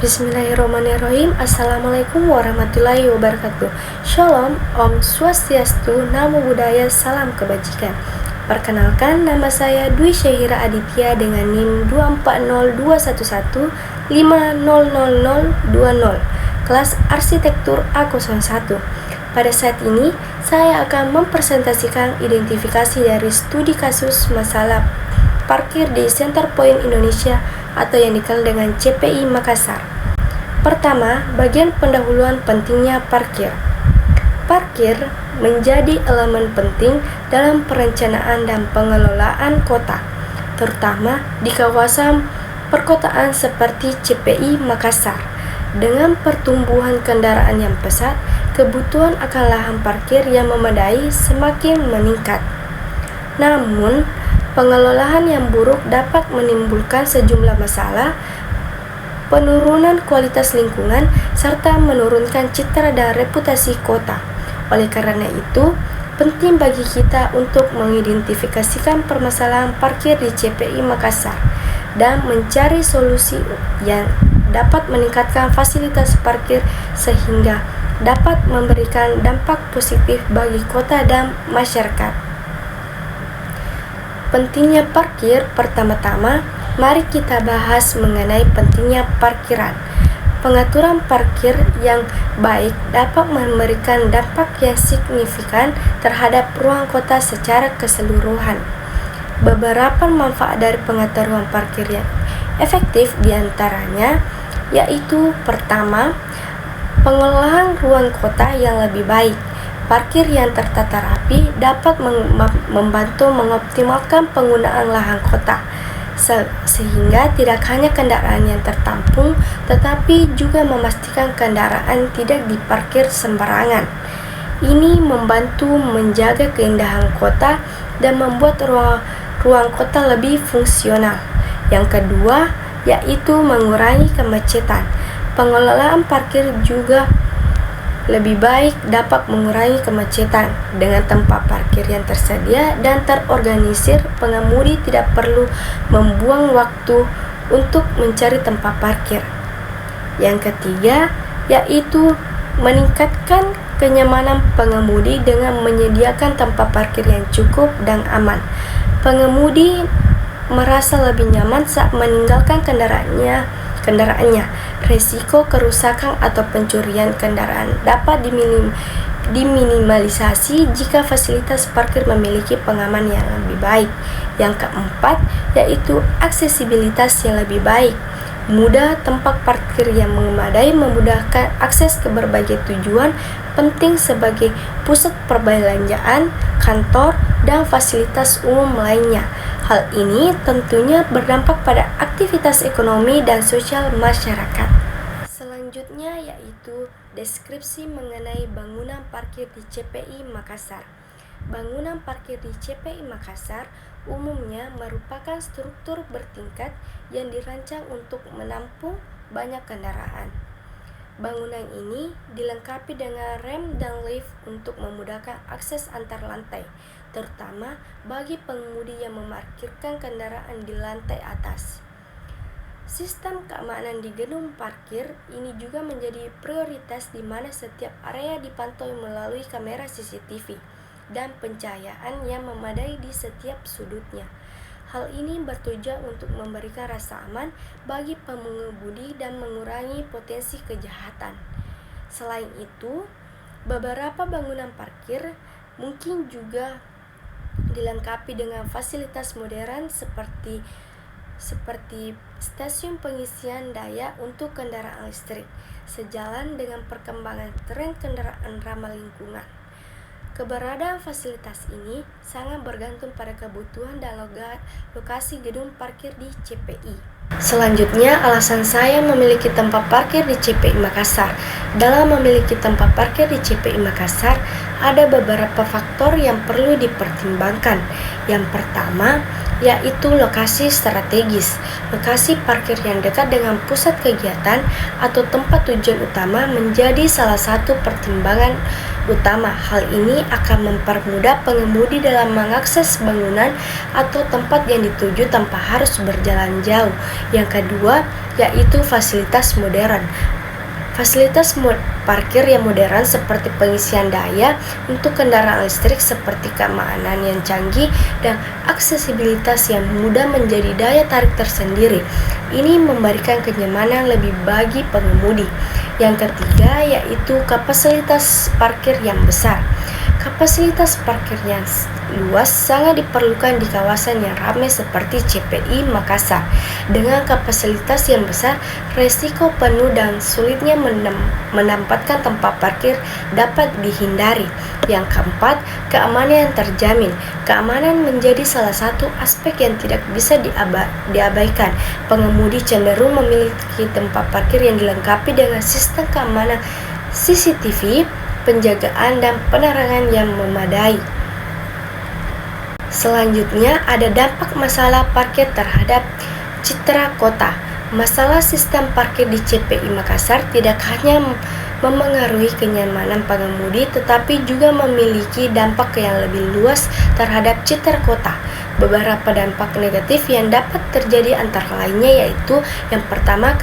Bismillahirrahmanirrahim. Assalamualaikum warahmatullahi wabarakatuh. Shalom, Om Swastiastu, Namo Buddhaya, Salam Kebajikan. Perkenalkan, nama saya Dwi Syahira Aditya dengan NIM 240211500020, kelas Arsitektur A01. Pada saat ini, saya akan mempresentasikan identifikasi dari studi kasus masalah parkir di Center Point Indonesia atau yang dikenal dengan CPI Makassar. Pertama, bagian pendahuluan pentingnya parkir. Parkir menjadi elemen penting dalam perencanaan dan pengelolaan kota, terutama di kawasan perkotaan seperti CPI Makassar. Dengan pertumbuhan kendaraan yang pesat, kebutuhan akan lahan parkir yang memadai semakin meningkat. Namun, pengelolaan yang buruk dapat menimbulkan sejumlah masalah, penurunan kualitas lingkungan, serta menurunkan citra dan reputasi kota. Oleh karena itu, penting bagi kita untuk mengidentifikasikan permasalahan parkir di CPI Makassar dan mencari solusi yang dapat meningkatkan fasilitas parkir sehingga dapat memberikan dampak positif bagi kota dan masyarakat. Pentingnya parkir. Pertama-tama, mari kita bahas mengenai pentingnya parkiran. Pengaturan parkir yang baik dapat memberikan dampak yang signifikan terhadap ruang kota secara keseluruhan. Beberapa manfaat dari pengaturan parkir yang efektif diantaranya yaitu pertama, pengelolaan ruang kota yang lebih baik. Parkir yang tertata rapi dapat membantu mengoptimalkan penggunaan lahan kota, sehingga tidak hanya kendaraan yang tertampung, tetapi juga memastikan kendaraan tidak diparkir sembarangan. Ini membantu menjaga keindahan kota dan membuat ruang kota lebih fungsional. Yang kedua, yaitu mengurangi kemacetan. Pengelolaan parkir juga lebih baik dapat mengurangi kemacetan. Dengan tempat parkir yang tersedia dan terorganisir, pengemudi tidak perlu membuang waktu untuk mencari tempat parkir. Yang ketiga, yaitu meningkatkan kenyamanan pengemudi dengan menyediakan tempat parkir yang cukup dan aman. Pengemudi merasa lebih nyaman saat meninggalkan kendaraannya. Resiko kerusakan atau pencurian kendaraan dapat diminimalisasi jika fasilitas parkir memiliki pengaman yang lebih baik. Yang keempat, yaitu aksesibilitas yang lebih baik. Mudah tempat parkir yang memadai memudahkan akses ke berbagai tujuan penting sebagai pusat perbelanjaan, kantor, dan fasilitas umum lainnya. Hal ini tentunya berdampak pada aktivitas ekonomi dan sosial masyarakat. Selanjutnya yaitu deskripsi mengenai bangunan parkir di CPI Makassar. Bangunan parkir di CPI Makassar umumnya merupakan struktur bertingkat yang dirancang untuk menampung banyak kendaraan. Bangunan ini dilengkapi dengan rem dan lift untuk memudahkan akses antar lantai, terutama bagi pengemudi yang memarkirkan kendaraan di lantai atas. Sistem keamanan di gedung parkir ini juga menjadi prioritas di mana setiap area dipantau melalui kamera CCTV dan pencahayaan yang memadai di setiap sudutnya. Hal ini bertujuan untuk memberikan rasa aman bagi pengemudi dan mengurangi potensi kejahatan. Selain itu, beberapa bangunan parkir mungkin juga dilengkapi dengan fasilitas modern seperti stasiun pengisian daya untuk kendaraan listrik, sejalan dengan perkembangan tren kendaraan ramah lingkungan. Keberadaan fasilitas ini sangat bergantung pada kebutuhan dan lokasi gedung parkir di CPI. Selanjutnya, alasan saya memiliki tempat parkir di CPI Makassar. Dalam memiliki tempat parkir di CPI Makassar, ada beberapa faktor yang perlu dipertimbangkan. Yang pertama, yaitu lokasi strategis. Lokasi parkir yang dekat dengan pusat kegiatan atau tempat tujuan utama menjadi salah satu pertimbangan utama. Hal ini akan mempermudah pengemudi dalam mengakses bangunan atau tempat yang dituju tanpa harus berjalan jauh. Yang kedua, yaitu fasilitas modern. Fasilitas parkir yang modern seperti pengisian daya untuk kendaraan listrik seperti keamanan yang canggih dan aksesibilitas yang mudah menjadi daya tarik tersendiri. Ini memberikan kenyamanan lebih bagi pengemudi. Yang ketiga yaitu kapasitas parkir yang besar. Kapasitas parkir yang luas sangat diperlukan di kawasan yang ramai seperti CPI Makassar. Dengan kapasitas yang besar, resiko penuh dan sulitnya menempatkan tempat parkir dapat dihindari. Yang keempat, keamanan yang terjamin. Keamanan menjadi salah satu aspek yang tidak bisa diabaikan. Pengemudi cenderung memiliki tempat parkir yang dilengkapi dengan sistem keamanan CCTV, penjagaan dan penerangan yang memadai. Selanjutnya ada dampak masalah parkir terhadap citra kota. Masalah sistem parkir di CPI Makassar tidak hanya memengaruhi kenyamanan pengemudi tetapi juga memiliki dampak yang lebih luas terhadap citra kota. Beberapa dampak negatif yang dapat terjadi antara lainnya yaitu yang pertama,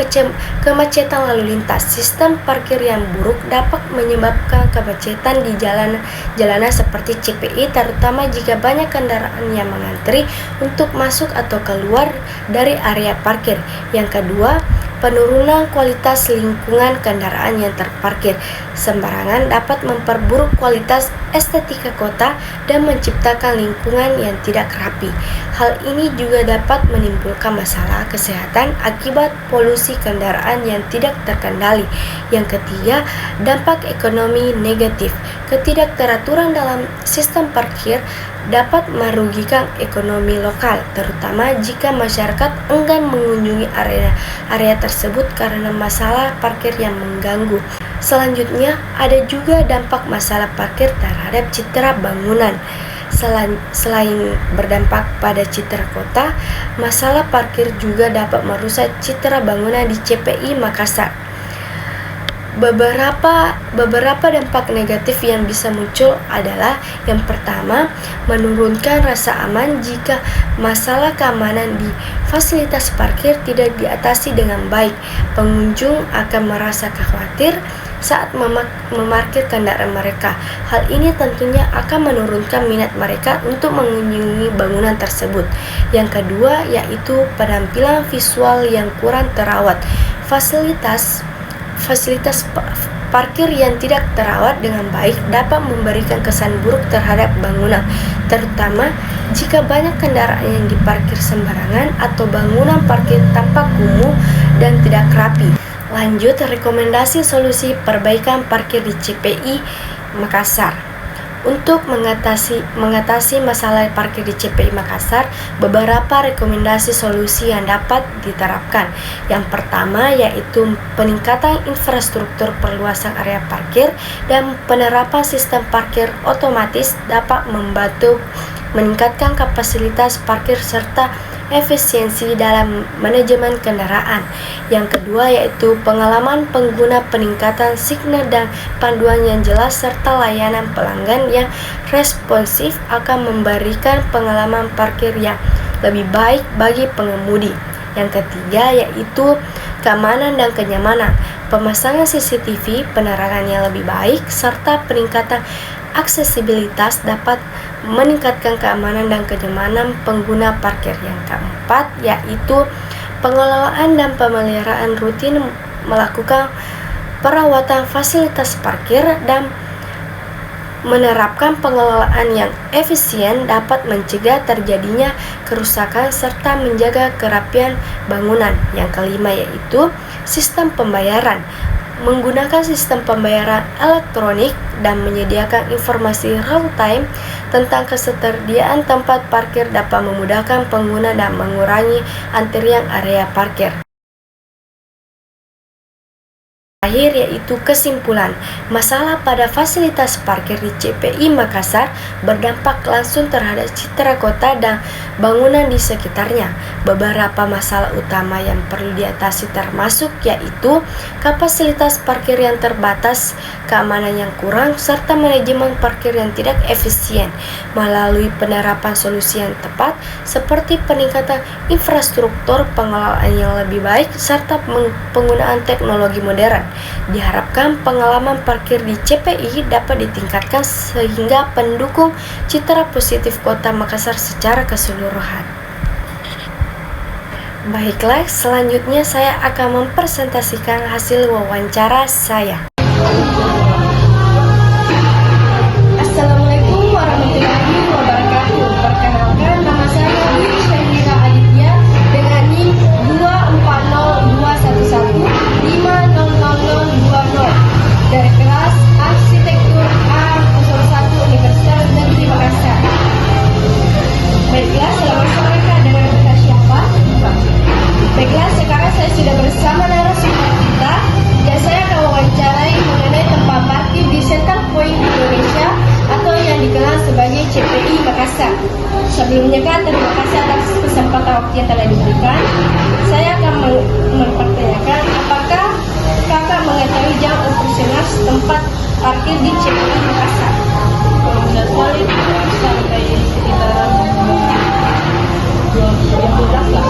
kemacetan lalu lintas. Sistem parkir yang buruk dapat menyebabkan kemacetan di jalanan seperti CPI, terutama jika banyak kendaraan yang mengantri untuk masuk atau keluar dari area parkir. Yang kedua, penurunan kualitas lingkungan kendaraan yang terparkir sembarangan dapat memperburuk kualitas estetika kota dan menciptakan lingkungan yang tidak rapi. Hal ini juga dapat menimbulkan masalah kesehatan akibat polusi kendaraan yang tidak terkendali. Yang ketiga, dampak ekonomi negatif. Ketidakteraturan dalam sistem parkir dapat merugikan ekonomi lokal, terutama jika masyarakat enggan mengunjungi area tersebut karena masalah parkir yang mengganggu. Selanjutnya, ada juga dampak masalah parkir terhadap citra bangunan. Selain berdampak pada citra kota, masalah parkir juga dapat merusak citra bangunan di CPI Makassar. Beberapa dampak negatif yang bisa muncul adalah yang pertama, menurunkan rasa aman jika masalah keamanan di fasilitas parkir tidak diatasi dengan baik. Pengunjung akan merasa khawatir saat memarkir kendaraan mereka. Hal ini tentunya akan menurunkan minat mereka untuk mengunjungi bangunan tersebut. Yang kedua yaitu penampilan visual yang kurang terawat. Fasilitas parkir yang tidak terawat dengan baik dapat memberikan kesan buruk terhadap bangunan, terutama jika banyak kendaraan yang diparkir sembarangan atau bangunan parkir tampak kumuh dan tidak rapi. Lanjut, rekomendasi solusi perbaikan parkir di CPI Makassar. Untuk mengatasi masalah parkir di CPI Makassar, beberapa rekomendasi solusi yang dapat diterapkan. Yang pertama yaitu peningkatan infrastruktur perluasan area parkir dan penerapan sistem parkir otomatis dapat membantu meningkatkan kapasitas parkir serta efisiensi dalam manajemen kendaraan. Yang kedua yaitu pengalaman pengguna, peningkatan signal dan panduan yang jelas serta layanan pelanggan yang responsif akan memberikan pengalaman parkir yang lebih baik bagi pengemudi. Yang ketiga yaitu keamanan dan kenyamanan. Pemasangan CCTV, penerangan yang lebih baik serta peningkatan aksesibilitas dapat meningkatkan keamanan dan kenyamanan pengguna parkir. Yang keempat yaitu pengelolaan dan pemeliharaan rutin, melakukan perawatan fasilitas parkir dan menerapkan pengelolaan yang efisien dapat mencegah terjadinya kerusakan serta menjaga kerapian bangunan. Yang kelima yaitu sistem pembayaran. Menggunakan sistem pembayaran elektronik dan menyediakan informasi real time tentang ketersediaan tempat parkir dapat memudahkan pengguna dan mengurangi antrian area parkir. Akhir yaitu kesimpulan, masalah pada fasilitas parkir di CPI Makassar berdampak langsung terhadap citra kota dan bangunan di sekitarnya. Beberapa masalah utama yang perlu diatasi termasuk yaitu kapasitas parkir yang terbatas, keamanan yang kurang, serta manajemen parkir yang tidak efisien. Melalui penerapan solusi yang tepat seperti peningkatan infrastruktur, pengelolaan yang lebih baik, serta penggunaan teknologi modern, diharapkan pengalaman parkir di CPI dapat ditingkatkan sehingga mendukung citra positif Kota Makassar secara keseluruhan. Baiklah, selanjutnya saya akan mempresentasikan hasil wawancara saya. Assalamualaikum warahmatullahi wabarakatuh. Perkenalkan, nama saya Dwi Syahira Aditya dengan NIM 24021150020 dari kelas Arsitektur A01 Universitas Negeri Makassar. Baiklah, selamat sore Kak, dengan kita siapa? Baiklah, sekarang saya sudah bersama narasumber kita dan saya akan wawancarai mengenai tempat parkir di Center Point Indonesia atau yang dikenal sebagai CPI Makassar. Sebelumnya Kak, terima kasih atas kesempatan waktu yang telah diberikan. Saya akan mempertanyakan apakah Kakak mengetahui jam operasional tempat parkir di CPI Makassar? Benar sekali, sampai sekitaran jam 12 lah.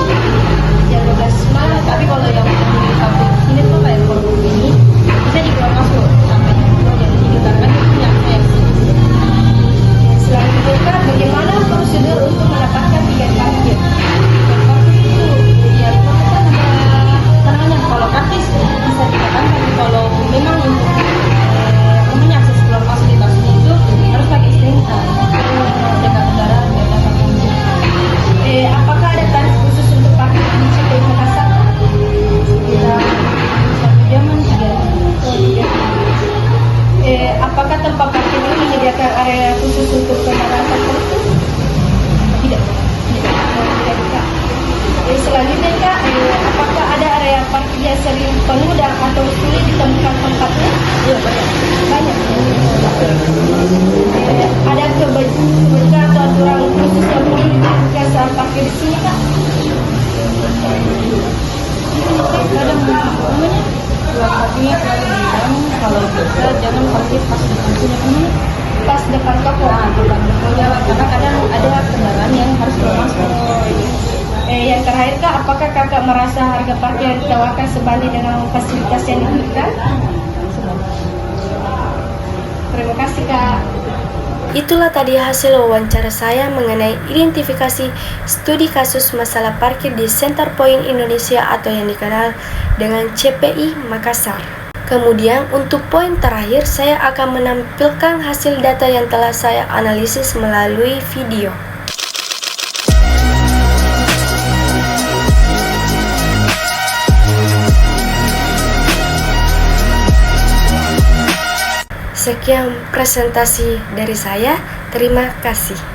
Jam 12 malam. Tapi kalau yang di pabrik ini tuh kayak kalau ini bisa di keluar masuk sampai jam 2 jam 3 karena itu punya akses. Selanjutnya Kak, bagaimana prosedur untuk mendapatkan tiket parkir? Parkir itu ya itu kan tanahnya kalau gratis bisa dikatakan, tapi kalau memang untuk namanya akses keluar fasilitasnya itu harus pakai STNK dekat kendaraan di atas 1 jam. Apakah ada tarif khusus untuk parkir di CPI Makassar? Sekitar 1 jaman 3 Apakah tempat parkir ini menyediakan area khusus untuk kendaraan tertentu? tidak. Tidak. Selanjutnya Kak, apakah ada area parkir yang sering penuh dan atau sulit ditemukan tempatnya? Iya banyak. Banyak. Ada kebijakan atau aturan khusus yang perlu dilakukan saat parkir di sini Kak? Kadang namanya buat parkirnya selalu bilang kalau bisa jangan parkir pas depan punya teman, Pas depan toko. depan depannya, karena kadang ada kendaraan yang harus keluar masuk. Yang terakhir Kak, apakah Kakak merasa harga parkir yang ditawarkan sebanding dengan fasilitas yang diberikan? Terima kasih Kak. Itulah tadi hasil wawancara saya mengenai identifikasi studi kasus masalah parkir di Center Point Indonesia atau yang dikenal dengan CPI Makassar. Kemudian untuk poin terakhir saya akan menampilkan hasil data yang telah saya analisis melalui video. Sekian presentasi dari saya, terima kasih.